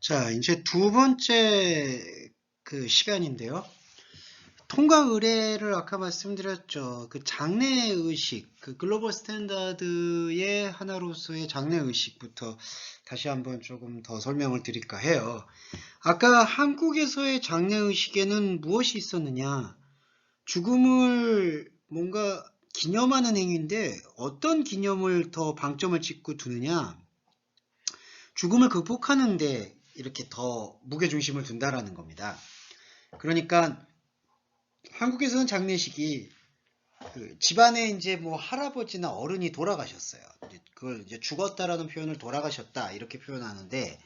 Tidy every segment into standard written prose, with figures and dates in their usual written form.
자, 이제 두 번째 시간인데요. 통과 의례를 아까 말씀드렸죠. 그 장래 의식, 그 글로벌 스탠다드의 하나로서의 장래 의식부터 다시 한번 조금 더 설명을 드릴까 해요. 아까 한국에서의 장래 의식에는 무엇이 있었느냐? 죽음을 뭔가 기념하는 행위인데 어떤 기념을 더 방점을 찍고 두느냐? 죽음을 극복하는데 이렇게 더 무게중심을 둔다라는 겁니다. 그러니까 한국에서는 장례식이 집안에 이제 뭐 할아버지나 어른이 돌아가셨어요. 그걸 이제 죽었다라는 표현을 돌아가셨다 이렇게 표현하는데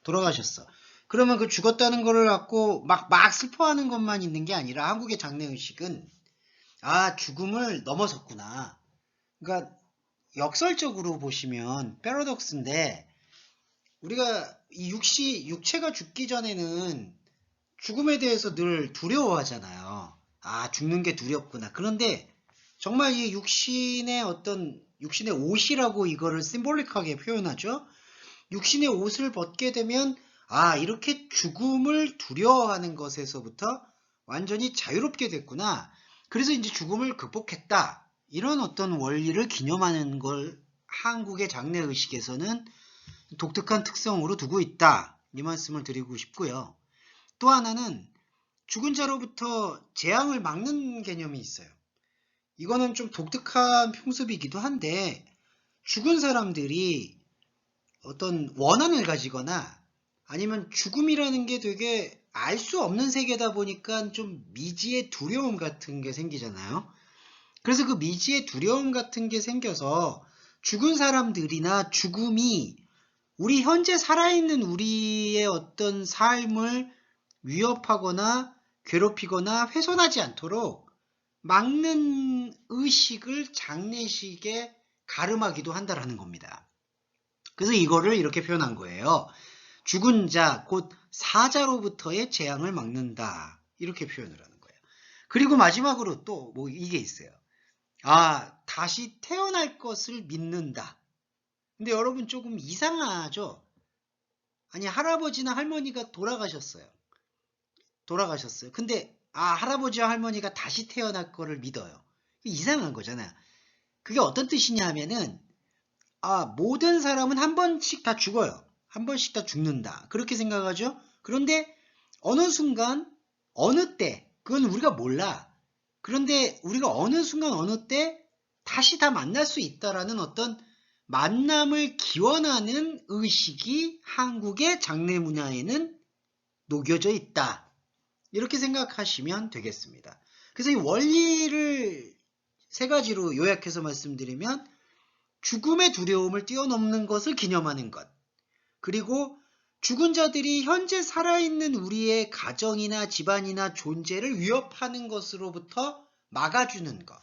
돌아가셨어. 그러면 그 죽었다는 거를 갖고 막 슬퍼하는 것만 있는 게 아니라 한국의 장례의식은 아 죽음을 넘어섰구나. 그러니까 역설적으로 보시면 패러독스인데 우리가 이 육체가 죽기 전에는 죽음에 대해서 늘 두려워하잖아요. 아, 죽는 게 두렵구나. 그런데 정말 이 육신의 옷이라고 이거를 심볼릭하게 표현하죠. 육신의 옷을 벗게 되면 아, 이렇게 죽음을 두려워하는 것에서부터 완전히 자유롭게 됐구나. 그래서 이제 죽음을 극복했다. 이런 어떤 원리를 기념하는 걸 한국의 장례의식에서는 독특한 특성으로 두고 있다. 이 말씀을 드리고 싶고요. 또 하나는 죽은 자로부터 재앙을 막는 개념이 있어요. 이거는 좀 독특한 풍습이기도 한데 죽은 사람들이 어떤 원한을 가지거나 아니면 죽음이라는 게 되게 알 수 없는 세계다 보니까 좀 미지의 두려움 같은 게 생기잖아요. 그래서 그 미지의 두려움 같은 게 생겨서 죽은 사람들이나 죽음이 우리 현재 살아있는 우리의 어떤 삶을 위협하거나 괴롭히거나 훼손하지 않도록 막는 의식을 장례식에 가름하기도 한다라는 겁니다. 그래서 이거를 이렇게 표현한 거예요. 죽은 자, 곧 사자로부터의 재앙을 막는다. 이렇게 표현을 하는 거예요. 그리고 마지막으로 또 뭐 이게 있어요. 아, 다시 태어날 것을 믿는다. 근데 여러분 조금 이상하죠? 아니, 할아버지나 할머니가 돌아가셨어요. 근데, 아, 할아버지와 할머니가 다시 태어날 거를 믿어요. 이상한 거잖아요. 그게 어떤 뜻이냐 하면은, 아, 모든 사람은 한 번씩 다 죽어요. 한 번씩 다 죽는다. 그렇게 생각하죠? 그런데, 어느 순간, 어느 때, 그건 우리가 몰라. 그런데 우리가 어느 순간, 어느 때, 다시 다 만날 수 있다라는 어떤 만남을 기원하는 의식이 한국의 장례 문화에는 녹여져 있다. 이렇게 생각하시면 되겠습니다. 그래서 이 원리를 세 가지로 요약해서 말씀드리면 죽음의 두려움을 뛰어넘는 것을 기념하는 것, 그리고 죽은 자들이 현재 살아있는 우리의 가정이나 집안이나 존재를 위협하는 것으로부터 막아주는 것,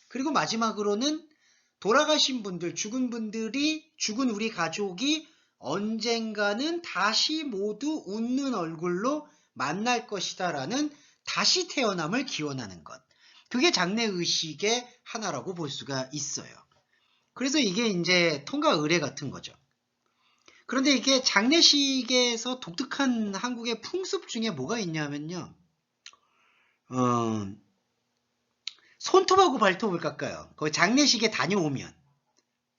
그리고 마지막으로는 돌아가신 분들, 죽은 분들이, 죽은 우리 가족이 언젠가는 다시 모두 웃는 얼굴로 만날 것이다 라는 다시 태어남을 기원하는 것. 그게 장래의식의 하나라고 볼 수가 있어요. 그래서 이게 이제 통과 의례 같은 거죠. 그런데 이게 장례식에서 독특한 한국의 풍습 중에 뭐가 있냐면요. 손톱하고 발톱을 깎아요. 거기 장례식에 다녀오면.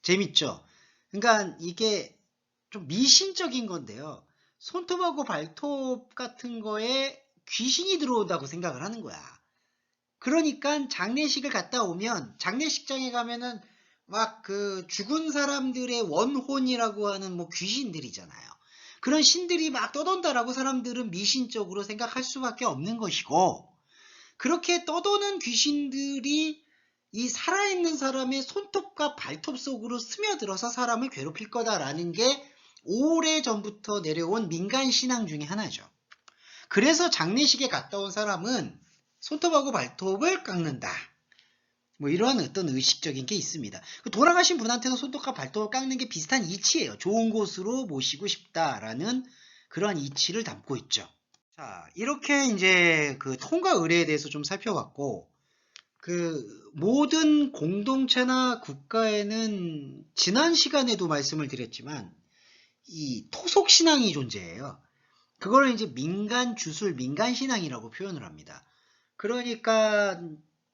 재밌죠? 그러니까 이게 좀 미신적인 건데요. 손톱하고 발톱 같은 거에 귀신이 들어온다고 생각을 하는 거야. 그러니까 장례식을 갔다 오면 장례식장에 가면은 막 그 죽은 사람들의 원혼이라고 하는 뭐 귀신들이잖아요. 그런 신들이 막 떠돈다라고 사람들은 미신적으로 생각할 수밖에 없는 것이고, 그렇게 떠도는 귀신들이 이 살아있는 사람의 손톱과 발톱 속으로 스며들어서 사람을 괴롭힐 거다라는 게 오래전부터 내려온 민간 신앙 중에 하나죠. 그래서 장례식에 갔다 온 사람은 손톱하고 발톱을 깎는다. 뭐 이러한 어떤 의식적인 게 있습니다. 돌아가신 분한테는 손톱과 발톱을 깎는 게 비슷한 이치예요. 좋은 곳으로 모시고 싶다라는 그러한 이치를 담고 있죠. 자, 이렇게 이제 그 통과 의례에 대해서 좀 살펴봤고, 그 모든 공동체나 국가에는 지난 시간에도 말씀을 드렸지만 이 토속 신앙이 존재해요. 그걸 이제 민간 주술, 민간 신앙이라고 표현을 합니다. 그러니까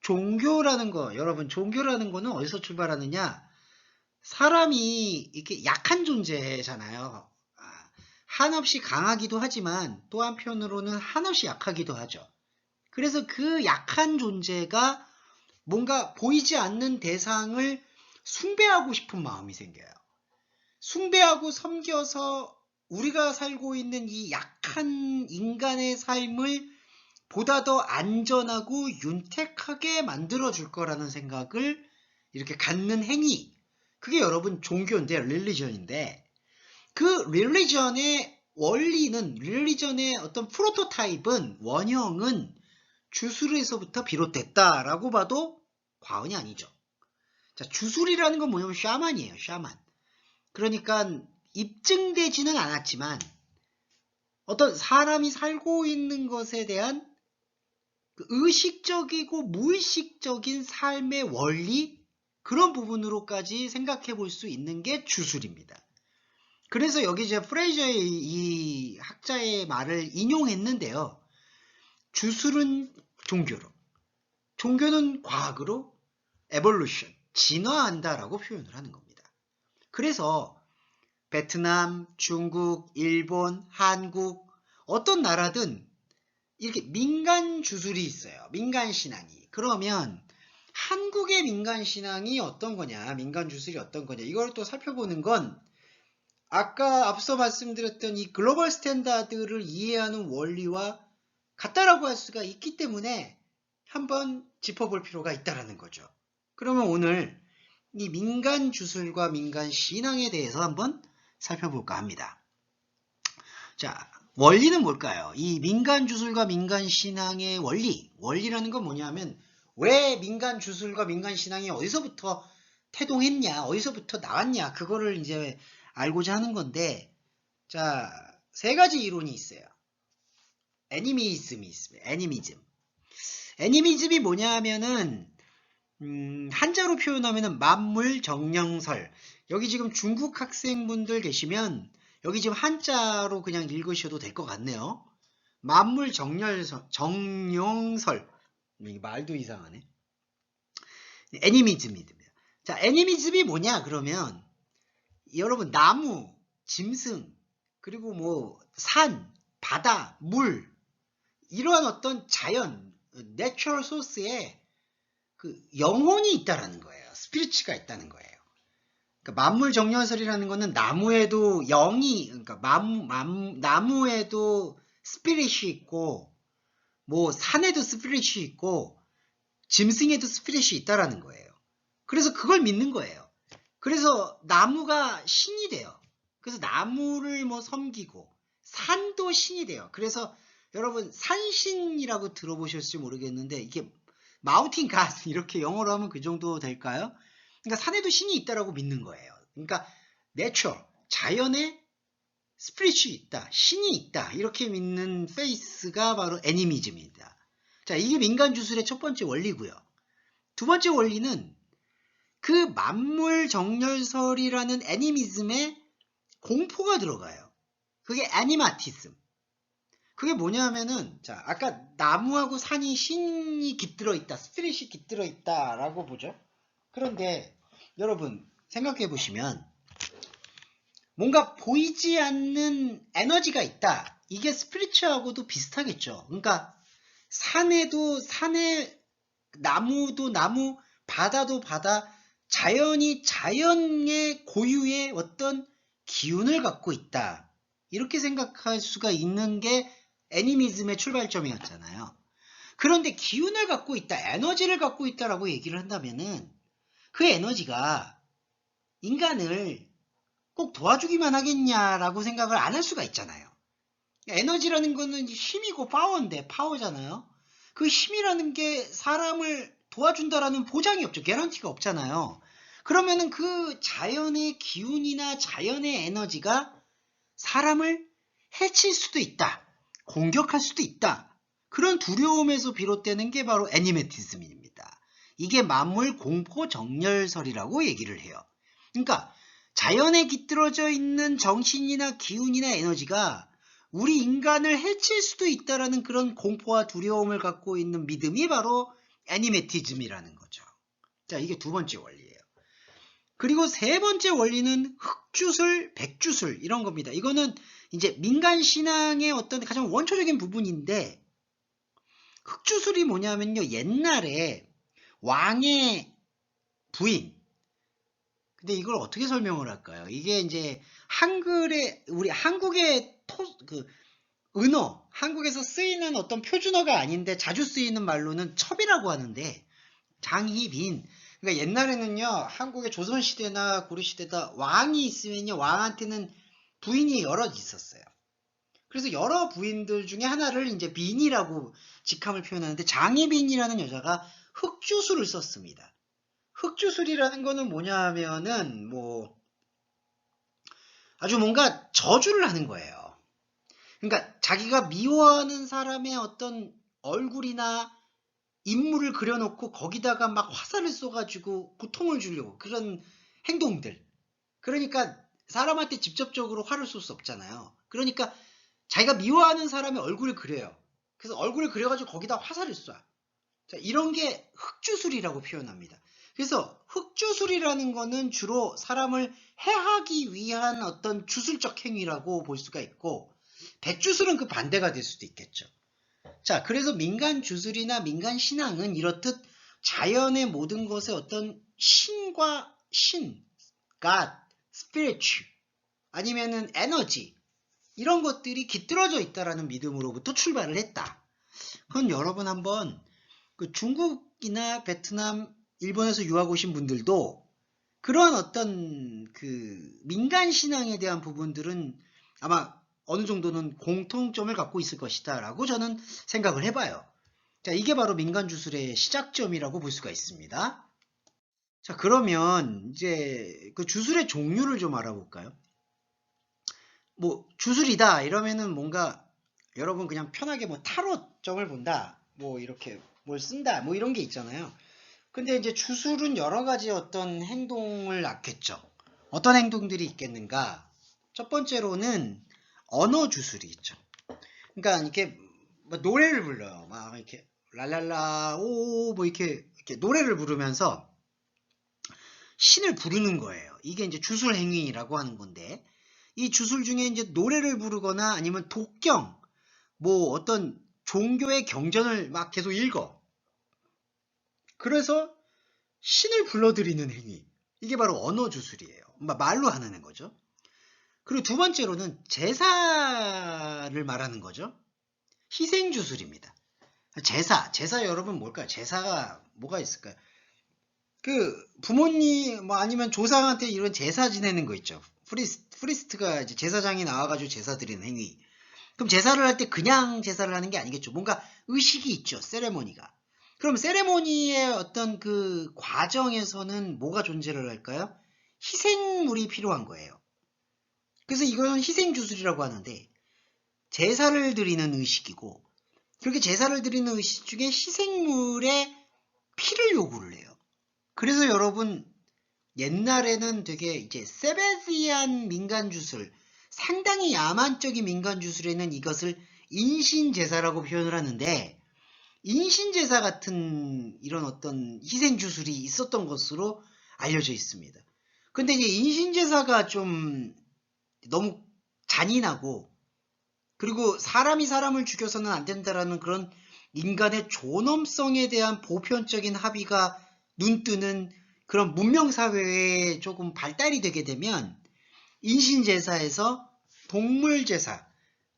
종교라는 거, 여러분 종교라는 거는 어디서 출발하느냐? 사람이 이렇게 약한 존재잖아요. 한없이 강하기도 하지만 또 한편으로는 한없이 약하기도 하죠. 그래서 그 약한 존재가 뭔가 보이지 않는 대상을 숭배하고 싶은 마음이 생겨요. 숭배하고 섬겨서 우리가 살고 있는 이 약한 인간의 삶을 보다 더 안전하고 윤택하게 만들어줄 거라는 생각을 이렇게 갖는 행위, 그게 여러분 종교인데, 릴리전인데, 그 릴리전의 원리는, 릴리전의 어떤 프로토타입은, 원형은 주술에서부터 비롯됐다라고 봐도 과언이 아니죠. 자, 주술이라는 건 뭐냐면 샤만이에요. 샤만. 그러니까 입증되지는 않았지만 어떤 사람이 살고 있는 것에 대한 의식적이고 무의식적인 삶의 원리, 그런 부분으로까지 생각해 볼 수 있는 게 주술입니다. 그래서 여기 이제 프레이저의 이 학자의 말을 인용했는데요. 주술은 종교로, 종교는 과학으로 에볼루션, 진화한다라고 표현을 하는 겁니다. 그래서 베트남, 중국, 일본, 한국, 어떤 나라든 이렇게 민간 주술이 있어요. 민간 신앙이. 그러면 한국의 민간 신앙이 어떤 거냐, 민간 주술이 어떤 거냐, 이걸 또 살펴보는 건 아까 앞서 말씀드렸던 이 글로벌 스탠다드를 이해하는 원리와 같다라고 할 수가 있기 때문에 한번 짚어볼 필요가 있다라는 거죠. 그러면 오늘 이 민간 주술과 민간 신앙에 대해서 한번 살펴볼까 합니다. 자, 원리는 뭘까요? 이 민간 주술과 민간 신앙의 원리라는 건 뭐냐면, 왜 민간 주술과 민간 신앙이 어디서부터 태동했냐, 어디서부터 나왔냐, 그거를 이제 알고자 하는 건데, 자, 세 가지 이론이 있어요. 애니미즘이 있습니다. 애니미즘이 뭐냐 하면은, 한자로 표현하면은 만물 정령설. 여기 지금 중국 학생분들 계시면 여기 지금 한자로 그냥 읽으셔도 될 것 같네요. 만물 정령설. 말도 이상하네. 애니미즘입니다. 자, 애니미즘이 뭐냐 그러면 여러분 나무, 짐승, 그리고 뭐 산, 바다, 물, 이러한 어떤 자연, 내추럴 소스에 그 영혼이 있다라는 거예요. 스피리츠가 있다는 거예요. 그러니까 만물 정령설이라는 거는 나무에도 영이, 그러니까 나무에도 스피릿이 있고, 뭐 산에도 스피릿이 있고, 짐승에도 스피릿이 있다라는 거예요. 그래서 그걸 믿는 거예요. 그래서 나무가 신이 돼요. 그래서 나무를 뭐 섬기고, 산도 신이 돼요. 그래서 여러분 산신이라고 들어보셨을지 모르겠는데, 이게 마운틴 갓 이렇게 영어로 하면 그 정도 될까요? 그러니까 산에도 신이 있다라고 믿는 거예요. 그러니까 내추럴, 자연에 스피릿이 있다, 신이 있다, 이렇게 믿는 페이스가 바로 애니미즘입니다. 자, 이게 민간 주술의 첫 번째 원리고요. 두 번째 원리는 그 만물 정렬설이라는 애니미즘에 공포가 들어가요. 그게 애니마티즘. 그게 뭐냐 하면은, 자, 아까 나무하고 산이 신이 깃들어 있다, 스피릿이 깃들어 있다라고 보죠. 그런데 여러분 생각해 보시면 뭔가 보이지 않는 에너지가 있다. 이게 스피리추하고도 비슷하겠죠. 그러니까 나무도 나무, 바다도 바다, 자연이 자연의 고유의 어떤 기운을 갖고 있다. 이렇게 생각할 수가 있는 게 애니미즘의 출발점이었잖아요. 그런데 기운을 갖고 있다, 에너지를 갖고 있다라고 얘기를 한다면은 그 에너지가 인간을 꼭 도와주기만 하겠냐라고 생각을 안 할 수가 있잖아요. 에너지라는 거는 힘이고 파워인데, 파워잖아요. 그 힘이라는 게 사람을 도와준다라는 보장이 없죠. 개런티가 없잖아요. 그러면은 그 자연의 기운이나 자연의 에너지가 사람을 해칠 수도 있다. 공격할 수도 있다. 그런 두려움에서 비롯되는 게 바로 애니메티즘입니다. 이게 만물 공포 정렬설이라고 얘기를 해요. 그러니까 자연에 깃들어져 있는 정신이나 기운이나 에너지가 우리 인간을 해칠 수도 있다라는 그런 공포와 두려움을 갖고 있는 믿음이 바로 애니메티즘이라는 거죠. 자, 이게 두 번째 원리예요. 그리고 세 번째 원리는 흑주술, 백주술 이런 겁니다. 이거는 이제 민간 신앙의 어떤 가장 원초적인 부분인데, 흑주술이 뭐냐면요, 옛날에 왕의 부인, 근데 이걸 어떻게 설명을 할까요? 이게 이제 우리 한국의 은어, 한국에서 쓰이는 어떤 표준어가 아닌데 자주 쓰이는 말로는 첩이라고 하는데, 장희빈. 그러니까 옛날에는요, 한국의 조선시대나 고려시대다 왕이 있으면요, 왕한테는 부인이 여럿 있었어요. 그래서 여러 부인들 중에 하나를 이제 빈이라고 직함을 표현하는데, 장희빈이라는 여자가 흑주술을 썼습니다. 흑주술이라는 거는 뭐냐 하면은, 아주 뭔가 저주를 하는 거예요. 그러니까 자기가 미워하는 사람의 어떤 얼굴이나 인물을 그려놓고 거기다가 막 화살을 쏘가지고 고통을 주려고, 그런 행동들. 그러니까 사람한테 직접적으로 화를 쏠 수 없잖아요. 그러니까 자기가 미워하는 사람의 얼굴을 그려요. 그래서 얼굴을 그려가지고 거기다 화살을 쏴. 자, 이런 게 흑주술이라고 표현합니다. 그래서 흑주술이라는 거는 주로 사람을 해하기 위한 어떤 주술적 행위라고 볼 수가 있고, 백주술은 그 반대가 될 수도 있겠죠. 자, 그래서 민간 주술이나 민간 신앙은 이렇듯 자연의 모든 것의 어떤 신과 신, God, Spirit, 아니면은 에너지, 이런 것들이 깃들어져 있다라는 믿음으로부터 출발을 했다. 그건 여러분 한번 그 중국이나 베트남, 일본에서 유학 오신 분들도 그런 어떤 그 민간 신앙에 대한 부분들은 아마 어느 정도는 공통점을 갖고 있을 것이다 라고 저는 생각을 해봐요. 자, 이게 바로 민간 주술의 시작점이라고 볼 수가 있습니다. 자, 그러면 이제 그 주술의 종류를 좀 알아볼까요? 주술이다 이러면은 뭔가 여러분 그냥 편하게 타로점을 본다, 이렇게 뭘 쓴다, 이런 게 있잖아요. 근데 이제 주술은 여러 가지 어떤 행동을 낳겠죠. 어떤 행동들이 있겠는가? 첫 번째로는 언어 주술이 있죠. 그러니까 이렇게 노래를 불러요. 막 이렇게 랄랄라 오 이렇게 노래를 부르면서 신을 부르는 거예요. 이게 이제 주술 행위라고 하는 건데, 이 주술 중에 이제 노래를 부르거나 아니면 독경, 어떤 종교의 경전을 막 계속 읽어. 그래서 신을 불러들이는 행위. 이게 바로 언어 주술이에요. 말로 하는 거죠. 그리고 두 번째로는 제사를 말하는 거죠. 희생 주술입니다. 제사 여러분 뭘까요? 제사가 뭐가 있을까요? 그 부모님 아니면 조상한테 이런 제사 지내는 거 있죠. 프리스트가 이제 제사장이 나와가지고 제사 드리는 행위. 그럼 제사를 할 때 그냥 제사를 하는 게 아니겠죠. 뭔가 의식이 있죠. 세레모니가. 그럼 세레모니의 어떤 그 과정에서는 뭐가 존재를 할까요? 희생물이 필요한 거예요. 그래서 이거는 희생주술이라고 하는데, 제사를 드리는 의식이고, 그렇게 제사를 드리는 의식 중에 희생물의 피를 요구를 해요. 그래서 여러분 옛날에는 되게 이제 세베지안 민간주술, 상당히 야만적인 민간주술에는 이것을 인신제사라고 표현을 하는데, 인신제사 같은 이런 어떤 희생주술이 있었던 것으로 알려져 있습니다. 근데 이제 인신제사가 좀 너무 잔인하고, 그리고 사람이 사람을 죽여서는 안 된다라는 그런 인간의 존엄성에 대한 보편적인 합의가 눈뜨는 그런 문명사회에 조금 발달이 되게 되면 인신제사에서 동물제사,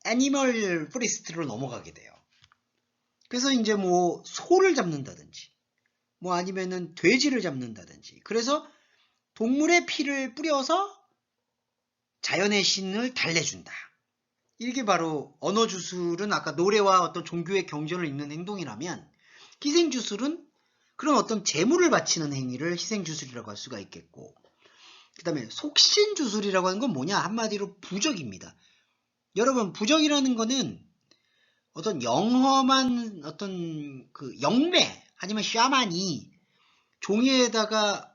애니멀 프리스트로 넘어가게 돼요. 그래서 이제 소를 잡는다든지, 아니면은 돼지를 잡는다든지, 그래서 동물의 피를 뿌려서 자연의 신을 달래준다. 이게 바로 언어주술은 아까 노래와 어떤 종교의 경전을 읽는 행동이라면, 희생주술은 그런 어떤 재물을 바치는 행위를 희생주술이라고 할 수가 있겠고, 그 다음에 속신주술이라고 하는 건 뭐냐? 한마디로 부적입니다. 여러분, 부적이라는 거는 어떤 영험한 어떤 그 영매 아니면 샤만이 종이에다가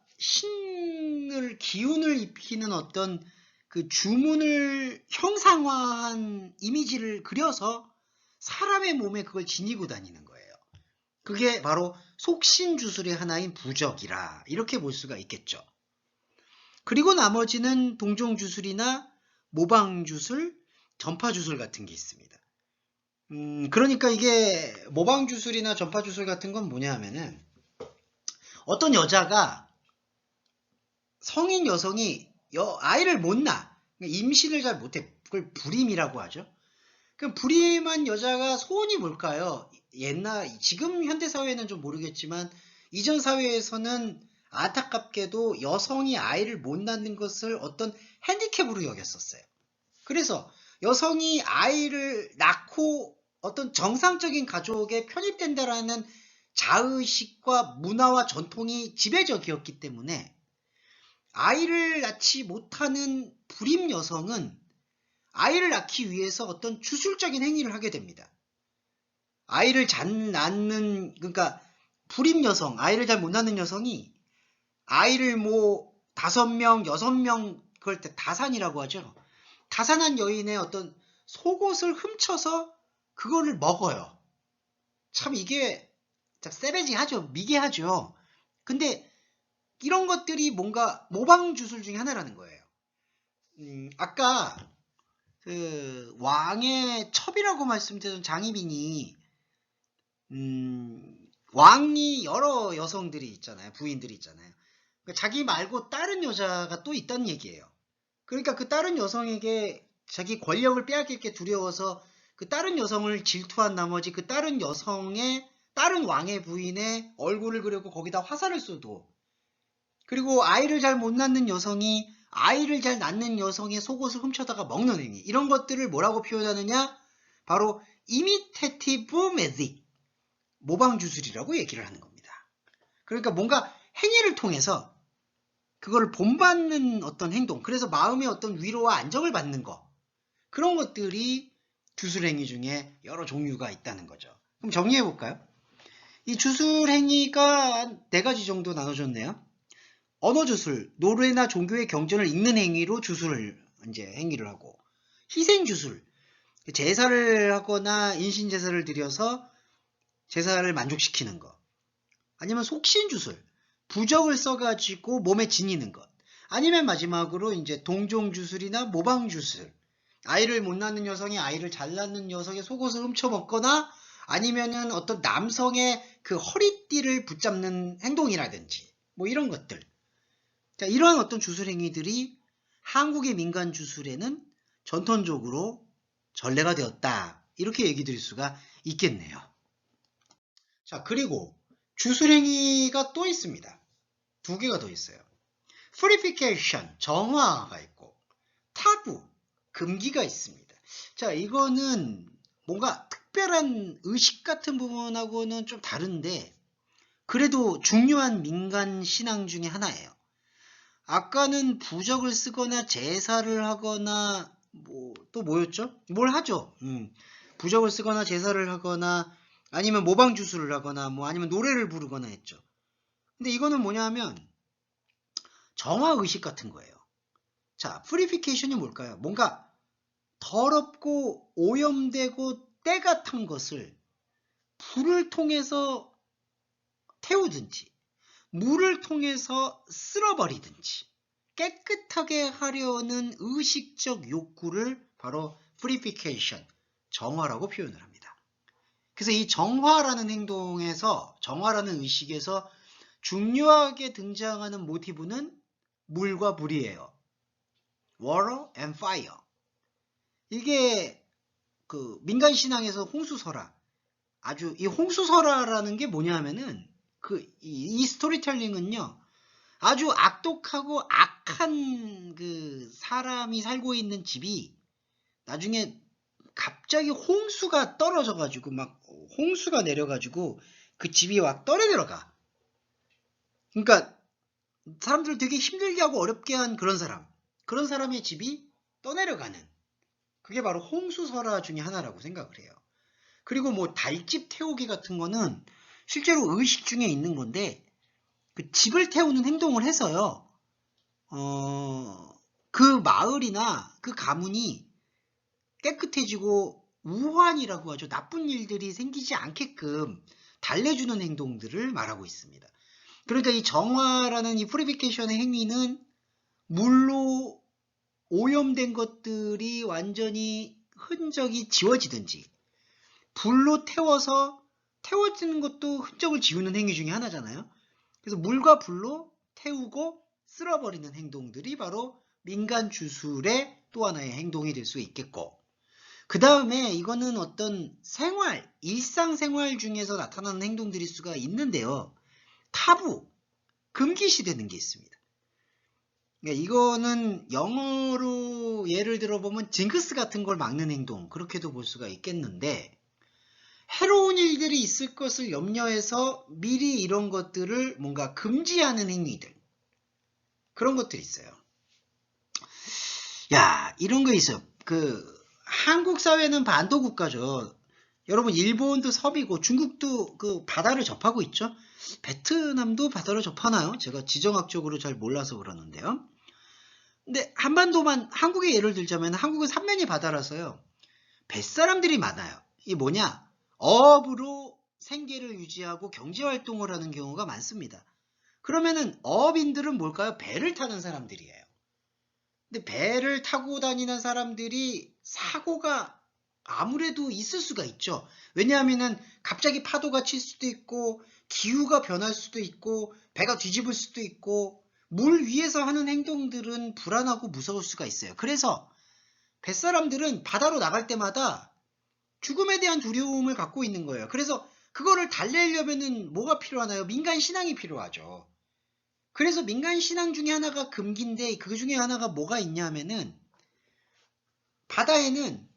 기운을 입히는 어떤 그 주문을 형상화한 이미지를 그려서 사람의 몸에 그걸 지니고 다니는 거예요. 그게 바로 속신주술의 하나인 부적이라 이렇게 볼 수가 있겠죠. 그리고 나머지는 동종주술이나 모방주술, 전파주술 같은 게 있습니다. 그러니까 이게 모방주술이나 전파주술 같은 건 뭐냐 하면은 어떤 여자가 성인 여성이 아이를 못 낳아. 임신을 잘 못해. 그걸 불임이라고 하죠. 그럼 불임한 여자가 소원이 뭘까요? 지금 현대사회는 좀 모르겠지만 이전 사회에서는 안타깝게도 여성이 아이를 못 낳는 것을 어떤 핸디캡으로 여겼었어요. 그래서 여성이 아이를 낳고 어떤 정상적인 가족에 편입된다라는 자의식과 문화와 전통이 지배적이었기 때문에 아이를 낳지 못하는 불임 여성은 아이를 낳기 위해서 어떤 주술적인 행위를 하게 됩니다. 아이를 잘 낳는, 그러니까 불임 여성, 아이를 잘 못 낳는 여성이 아이를 뭐 5명, 6명, 그럴 때 다산이라고 하죠. 다산한 여인의 어떤 속옷을 훔쳐서 그거를 먹어요. 참 이게 세베지하죠. 미개하죠. 근데 이런 것들이 뭔가 모방주술 중에 하나라는 거예요. 아까 그 왕의 첩이라고 말씀드렸던 장희빈이 왕이 여러 여성들이 있잖아요. 부인들이 있잖아요. 그러니까 자기 말고 다른 여자가 또 있다는 얘기예요. 그러니까 그 다른 여성에게 자기 권력을 빼앗길 게 두려워서 그 다른 여성을 질투한 나머지 그 다른 여성의 다른 왕의 부인의 얼굴을 그리고 거기다 화살을 쏘도, 그리고 아이를 잘 못 낳는 여성이 아이를 잘 낳는 여성의 속옷을 훔쳐다가 먹는 행위, 이런 것들을 뭐라고 표현하느냐? 바로 imitative magic, 모방주술이라고 얘기를 하는 겁니다. 그러니까 뭔가 행위를 통해서 그걸 본받는 어떤 행동, 그래서 마음의 어떤 위로와 안정을 받는 거, 그런 것들이 주술행위 중에 여러 종류가 있다는 거죠. 그럼 정리해볼까요? 이 주술행위가 4가지 정도 나눠졌네요. 언어주술, 노래나 종교의 경전을 읽는 행위로 주술을 이제 행위를 하고, 희생주술, 제사를 하거나 인신제사를 드려서 제사를 만족시키는 것, 아니면 속신주술, 부적을 써가지고 몸에 지니는 것, 아니면 마지막으로 이제 동종주술이나 모방주술, 아이를 못 낳는 여성이 아이를 잘 낳는 여성의 속옷을 훔쳐먹거나 아니면은 어떤 남성의 그 허리띠를 붙잡는 행동이라든지 뭐 이런 것들. 자, 이러한 어떤 주술 행위들이 한국의 민간 주술에는 전통적으로 전례가 되었다, 이렇게 얘기 드릴 수가 있겠네요. 자, 그리고 주술 행위가 또 있습니다. 2개가 더 있어요. purification, 정화가 있고, 타부, 금기가 있습니다. 자, 이거는 뭔가 특별한 의식 같은 부분하고는 좀 다른데 그래도 중요한 민간 신앙 중에 하나예요. 아까는 부적을 쓰거나 제사를 하거나 또 뭐였죠? 뭘 하죠? 부적을 쓰거나 제사를 하거나 아니면 모방주술을 하거나 아니면 노래를 부르거나 했죠. 근데 이거는 뭐냐면 정화의식 같은 거예요. 자, purification이 뭘까요? 뭔가 더럽고 오염되고 때가 탄 것을 불을 통해서 태우든지 물을 통해서 쓸어버리든지 깨끗하게 하려는 의식적 욕구를 바로 purification, 정화라고 표현을 합니다. 그래서 이 정화라는 행동에서, 정화라는 의식에서 중요하게 등장하는 모티브는 물과 물이에요. water and fire. 이게 그 민간 신앙에서 홍수설화, 아주 이 홍수설화라는 게 뭐냐 하면은 이 스토리텔링은요, 아주 악독하고 악한 그 사람이 살고 있는 집이 나중에 갑자기 홍수가 떨어져가지고 막 홍수가 내려가지고 그 집이 막 떠내려가. 그러니까 사람들을 되게 힘들게 하고 어렵게 한 그런 사람의 집이 떠내려가는, 그게 바로 홍수설화 중에 하나라고 생각을 해요. 그리고 달집 태우기 같은 거는 실제로 의식 중에 있는 건데, 그 집을 태우는 행동을 해서요, 그 마을이나 그 가문이 깨끗해지고 우환이라고 하죠. 나쁜 일들이 생기지 않게끔 달래주는 행동들을 말하고 있습니다. 그러니까 이 정화라는 이 프리피케이션의 행위는 물로 오염된 것들이 완전히 흔적이 지워지든지 불로 태워지는 것도 흔적을 지우는 행위 중에 하나잖아요. 그래서 물과 불로 태우고 쓸어버리는 행동들이 바로 민간 주술의 또 하나의 행동이 될 수 있겠고, 그 다음에 이거는 어떤 일상생활 중에서 나타나는 행동들일 수가 있는데요. 타부, 금기시되는 게 있습니다. 그러니까 이거는 영어로 예를 들어보면 징크스 같은 걸 막는 행동, 그렇게도 볼 수가 있겠는데, 해로운 일들이 있을 것을 염려해서 미리 이런 것들을 뭔가 금지하는 행위들, 그런 것들이 있어요. 야, 이런 거 있어요. 한국 사회는 반도 국가죠. 여러분, 일본도 섬이고 중국도 그 바다를 접하고 있죠. 베트남도 바다를 접하나요? 제가 지정학적으로 잘 몰라서 그러는데요. 근데 한반도만, 한국의 예를 들자면 한국은 삼면이 바다라서요. 뱃사람들이 많아요. 이게 뭐냐? 어업으로 생계를 유지하고 경제활동을 하는 경우가 많습니다. 그러면은 어업인들은 뭘까요? 배를 타는 사람들이에요. 근데 배를 타고 다니는 사람들이 사고가 아무래도 있을 수가 있죠. 왜냐하면은 갑자기 파도가 칠 수도 있고, 기후가 변할 수도 있고, 배가 뒤집을 수도 있고, 물 위에서 하는 행동들은 불안하고 무서울 수가 있어요. 그래서 뱃사람들은 바다로 나갈 때마다 죽음에 대한 두려움을 갖고 있는 거예요. 그래서 그거를 달래려면은 뭐가 필요하나요? 민간 신앙이 필요하죠. 그래서 민간 신앙 중에 하나가 금기인데, 그 중에 하나가 뭐가 있냐면은 바다에는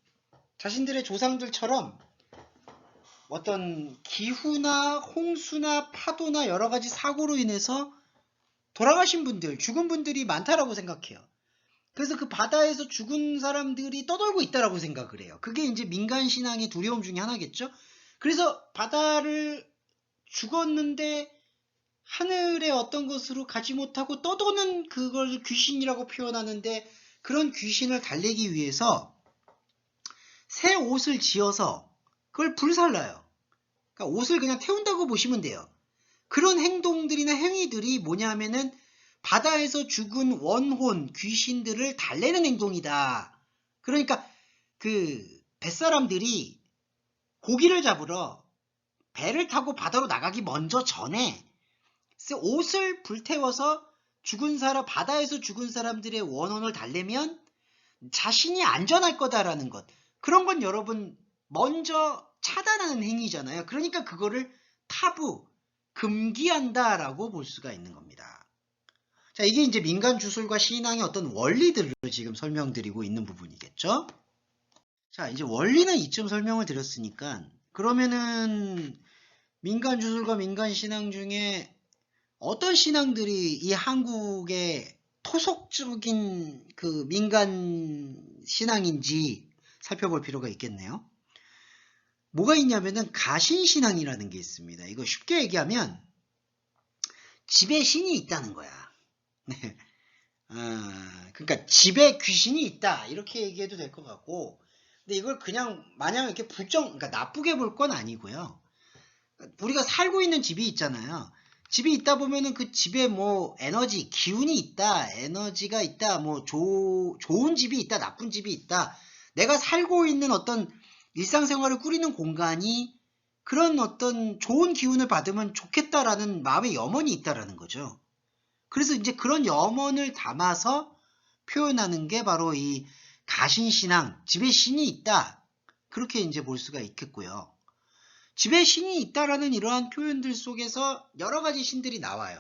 자신들의 조상들처럼 어떤 기후나 홍수나 파도나 여러 가지 사고로 인해서 돌아가신 분들, 죽은 분들이 많다라고 생각해요. 그래서 그 바다에서 죽은 사람들이 떠돌고 있다라고 생각을 해요. 그게 이제 민간 신앙의 두려움 중에 하나겠죠. 그래서 바다를 죽었는데 하늘의 어떤 것으로 가지 못하고 떠도는 그걸 귀신이라고 표현하는데, 그런 귀신을 달래기 위해서 새 옷을 지어서 그걸 불살라요. 그러니까 옷을 그냥 태운다고 보시면 돼요. 그런 행동들이나 행위들이 뭐냐면은 바다에서 죽은 원혼, 귀신들을 달래는 행동이다. 그러니까 그 뱃사람들이 고기를 잡으러 배를 타고 바다로 나가기 먼저 전에 옷을 불태워서 바다에서 죽은 사람들의 원혼을 달래면 자신이 안전할 거다라는 것. 그런 건 여러분 먼저 차단하는 행위잖아요. 그러니까 그거를 타부, 금기한다라고 볼 수가 있는 겁니다. 자, 이게 이제 민간 주술과 신앙의 어떤 원리들을 지금 설명드리고 있는 부분이겠죠. 자, 이제 원리는 이쯤 설명을 드렸으니까, 그러면은 민간 주술과 민간 신앙 중에 어떤 신앙들이 이 한국의 토속적인 그 민간 신앙인지 살펴볼 필요가 있겠네요. 뭐가 있냐면은 가신신앙이라는 게 있습니다. 이거 쉽게 얘기하면 집에 신이 있다는 거야. 네. 그러니까 집에 귀신이 있다, 이렇게 얘기해도 될 것 같고, 근데 이걸 그냥 마냥 이렇게 그러니까 나쁘게 볼 건 아니고요. 우리가 살고 있는 집이 있잖아요. 집이 있다 보면은 그 집에 뭐 에너지, 기운이 있다, 에너지가 있다, 뭐 좋은 집이 있다, 나쁜 집이 있다. 내가 살고 있는 어떤 일상생활을 꾸리는 공간이 그런 어떤 좋은 기운을 받으면 좋겠다라는 마음의 염원이 있다라는 거죠. 그래서 이제 그런 염원을 담아서 표현하는 게 바로 이 가신신앙, 집에 신이 있다, 그렇게 이제 볼 수가 있겠고요. 집에 신이 있다라는 이러한 표현들 속에서 여러 가지 신들이 나와요.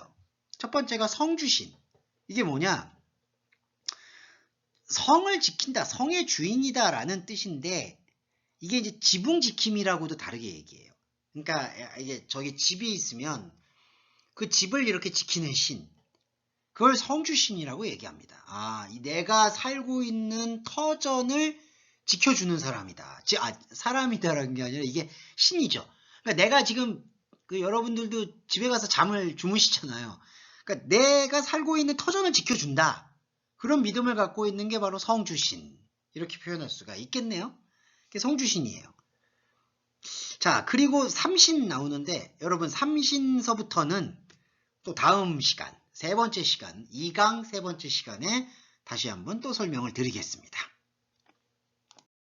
첫 번째가 성주신. 이게 뭐냐? 성을 지킨다, 성의 주인이다라는 뜻인데, 이게 이제 지붕지킴이라고도 다르게 얘기해요. 그러니까 이게 저기 집이 있으면 그 집을 이렇게 지키는 신, 그걸 성주신이라고 얘기합니다. 내가 살고 있는 터전을 지켜주는 사람이다. 사람이다라는 게 아니라 이게 신이죠. 그러니까 내가 지금 여러분들도 집에 가서 잠을 주무시잖아요. 그러니까 내가 살고 있는 터전을 지켜준다. 그런 믿음을 갖고 있는 게 바로 성주신. 이렇게 표현할 수가 있겠네요. 그게 성주신이에요. 자, 그리고 삼신 나오는데 여러분 삼신서부터는 또 다음 시간, 세 번째 시간, 2강 세 번째 시간에 다시 한번 또 설명을 드리겠습니다.